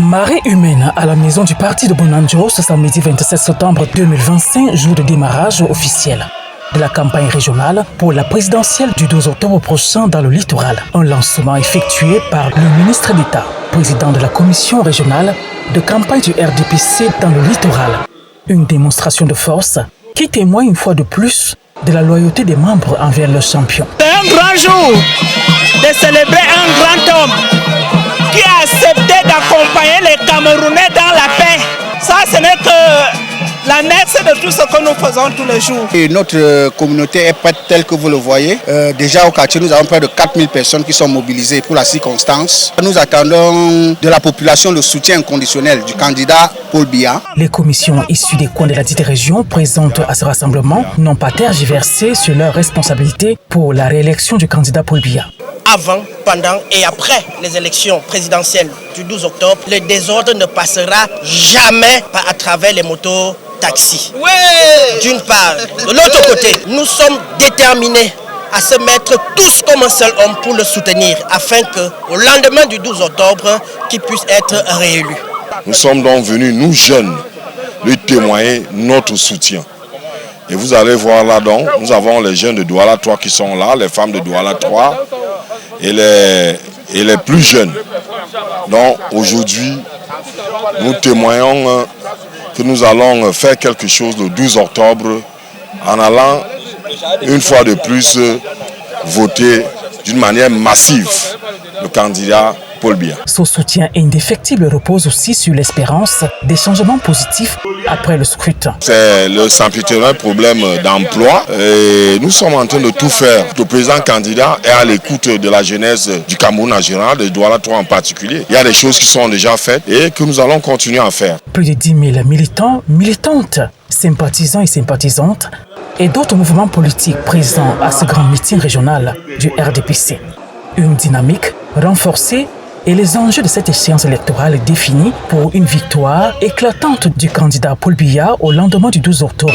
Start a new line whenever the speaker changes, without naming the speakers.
Marée humaine à la maison du parti de Bonanjo ce samedi 27 septembre 2025, jour de démarrage officiel de la campagne régionale pour la présidentielle du 12 octobre prochain dans le littoral. Un lancement effectué par le ministre d'État, président de la commission régionale de campagne du RDPC dans le littoral. Une démonstration de force qui témoigne une fois de plus de la loyauté des membres envers leur champion.
C'est un grand jour de célébrer un grand homme qui a accepté d'accompagner les Camerounais dans la paix. Ça, ce n'est que l'annexe de tout ce que nous faisons tous les jours.
Et notre communauté est prête telle que vous le voyez. Déjà au quartier, nous avons près de 4000 personnes qui sont mobilisées pour la circonstance. Nous attendons de la population le soutien inconditionnel du candidat Paul Biya.
Les commissions issues des coins de la dite région présentes à ce rassemblement n'ont pas tergiversé sur leur responsabilité pour la réélection du candidat Paul Biya.
Avant, pendant et après les élections présidentielles du 12 octobre, le désordre ne passera jamais à travers les motos taxis. Ouais. D'une part. De l'autre côté, nous sommes déterminés à se mettre tous comme un seul homme pour le soutenir afin qu'au lendemain du 12 octobre, qu'il puisse être réélu.
Nous sommes donc venus, nous jeunes, lui témoigner notre soutien. Et vous allez voir là donc, nous avons les jeunes de Douala 3 qui sont là, les femmes de Douala 3 et les plus jeunes. Donc aujourd'hui, nous témoignons que nous allons faire quelque chose le 12 octobre en allant une fois de plus voter d'une manière massive le candidat Paul Biya.
Son soutien indéfectible repose aussi sur l'espérance des changements positifs après le scrutin.
C'est le sempiternel problème d'emploi et nous sommes en train de tout faire. Le président candidat est à l'écoute de la jeunesse du Cameroun en général, de Douala 3 en particulier. Il y a des choses qui sont déjà faites et que nous allons continuer à faire.
Plus de 10 000 militants, militantes, sympathisants et sympathisantes et d'autres mouvements politiques présents à ce grand meeting régional du RDPC. Une dynamique renforcée et les enjeux de cette échéance électorale définis pour une victoire éclatante du candidat Paul Biya au lendemain du 12 octobre.